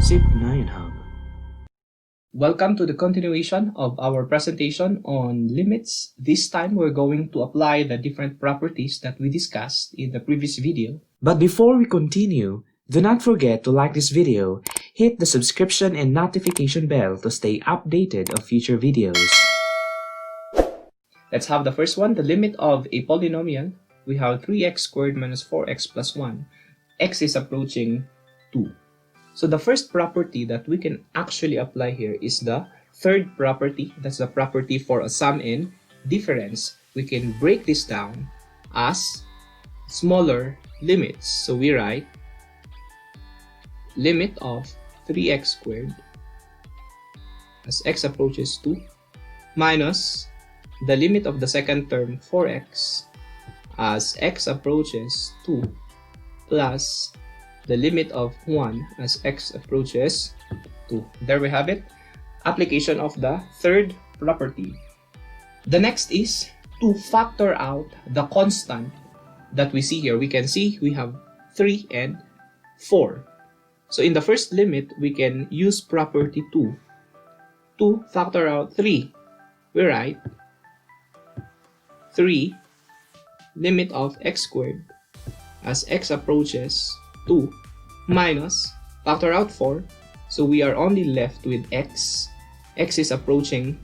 Isip na Hub. Welcome to the continuation of our presentation on limits. This time we're going to apply the different properties that we discussed in the previous video. But before we continue, do not forget to like this video, hit the subscription and notification bell to stay updated of future videos. Let's have the first one, the limit of a polynomial. We have 3x squared minus 4x plus 1. X is approaching 2. So the first property that we can actually apply here is the third property. That's the property for a sum and difference. We can break this down as smaller limits. So we write limit of 3x squared as x approaches 2 minus the limit of the second term 4x as x approaches 2 plus the limit of 1 as x approaches 2. There we have it. Application of the third property. The next is to factor out the constant that we see here. We can see we have 3 and 4. So in the first limit, we can use property 2 to factor out 3. We write 3 limit of x squared as x approaches 2 minus factor out 4, so we are only left with x is approaching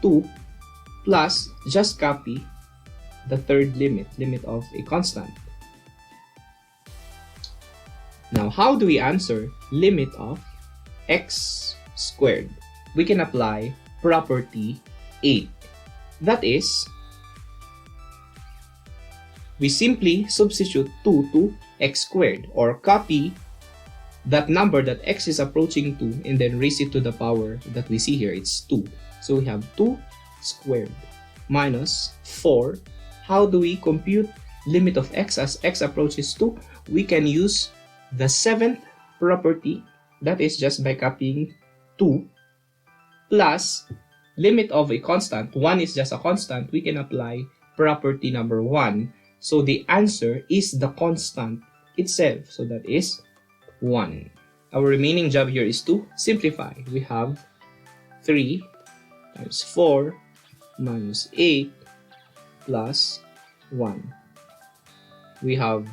2 plus just copy the third limit of a constant. Now how do we answer limit of x squared? We can apply property 8. That is, we simply substitute 2 to x squared, or copy that number that x is approaching 2 and then raise it to the power that we see here. It's 2. So we have 2 squared minus 4. How do we compute limit of x as x approaches 2? We can use the seventh property, that is just by copying 2 plus limit of a constant. 1 is just a constant. We can apply property number 1. So the answer is the constant itself. So that is 1. Our remaining job here is to simplify. We have 3 times 4 minus 8 plus 1. We have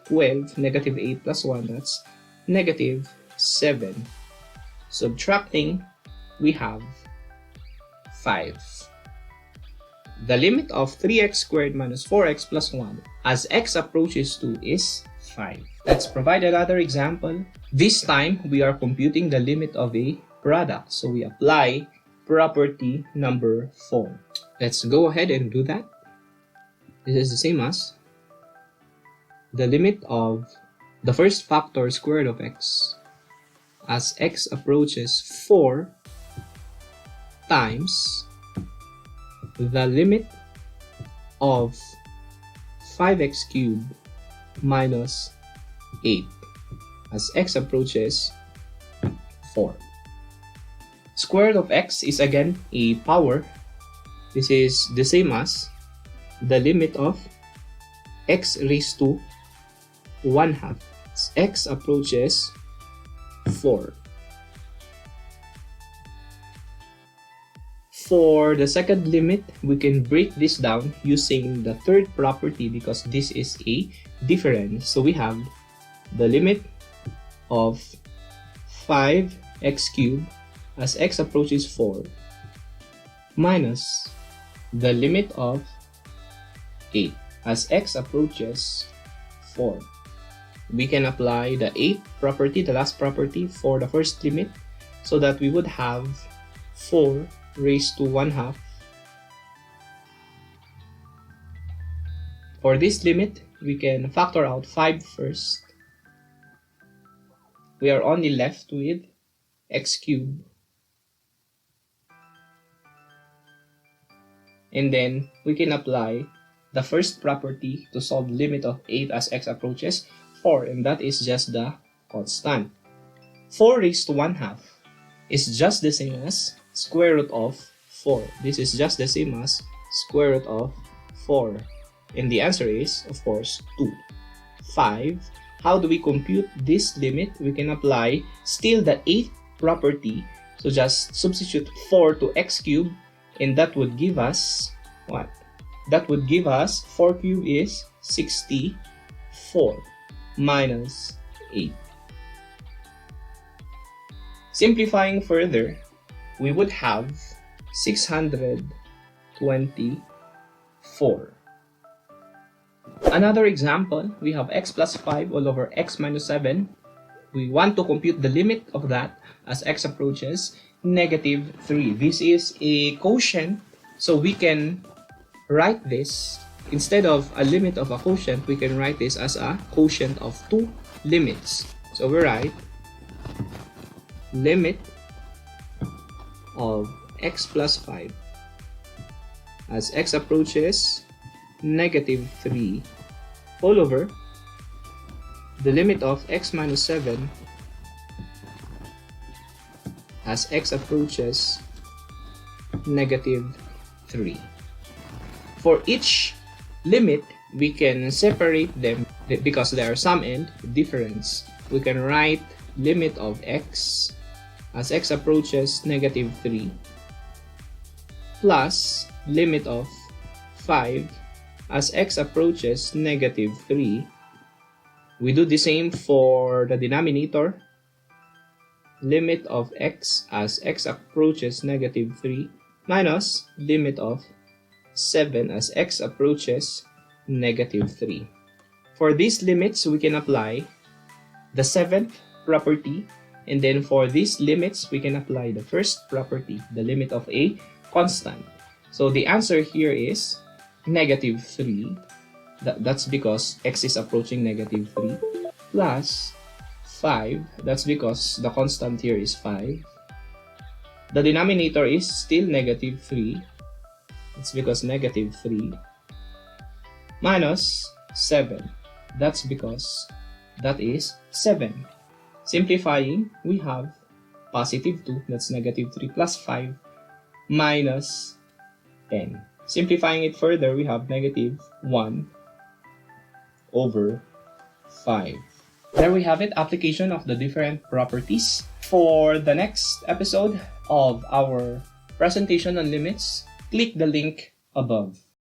12, negative 8 plus 1, that's negative 7. Subtracting, we have 5. The limit of 3x squared minus 4x plus 1 as x approaches 2 is 5. Let's provide another example. This time, we are computing the limit of a product. So we apply property number 4. Let's go ahead and do that. This is the same as the limit of the first factor square root of x as x approaches 4 times the limit of 5x cubed minus 8 as x approaches 4. Square root of x is again a power. This is the same as the limit of x raised to 1/2 as x approaches 4. For the second limit, we can break this down using the third property because this is a difference. So we have the limit of 5x cubed as x approaches 4 minus the limit of 8 as x approaches 4. We can apply the 8th property, the last property, for the first limit so that we would have 4 raised to 1/2. For this limit, we can factor out 5 first. We are only left with x cubed. And then we can apply the first property to solve limit of 8 as x approaches 4, and that is just the constant. 4 raised to 1/2 is just the same as square root of 4. This is just the same as square root of 4. And the answer is, of course, 2. 5 how do we compute this limit? We can apply still the 8th property. So just substitute 4 to x cubed, and that would give us what? That would give us 4 cubed is 64 minus 8. Simplifying further, we would have 624. Another example, we have x plus 5 all over x minus 7. We want to compute the limit of that as x approaches negative 3. This is a quotient, so we can write this, instead of a limit of a quotient, we can write this as a quotient of two limits. So we write limit of x plus 5 as x approaches negative 3 all over the limit of x minus 7 as x approaches negative 3. For each limit, we can separate them because they are sum and difference. We can write limit of x as x approaches negative 3 plus limit of 5 as x approaches negative 3. We do the same for the denominator. Limit of x as x approaches negative 3 minus limit of 7 as x approaches negative 3. For these limits, we can apply the 7th property, and then for these limits, we can apply the first property, the limit of a constant. So the answer here is negative 3. That's because x is approaching negative 3 plus 5. That's because the constant here is 5. The denominator is still negative 3. It's because negative 3 minus 7. That's because that is 7. Simplifying, we have positive 2, that's negative 3 plus 5 minus 10. Simplifying it further, we have negative 1 over 5. There we have it, application of the different properties. For the next episode of our presentation on limits, click the link above.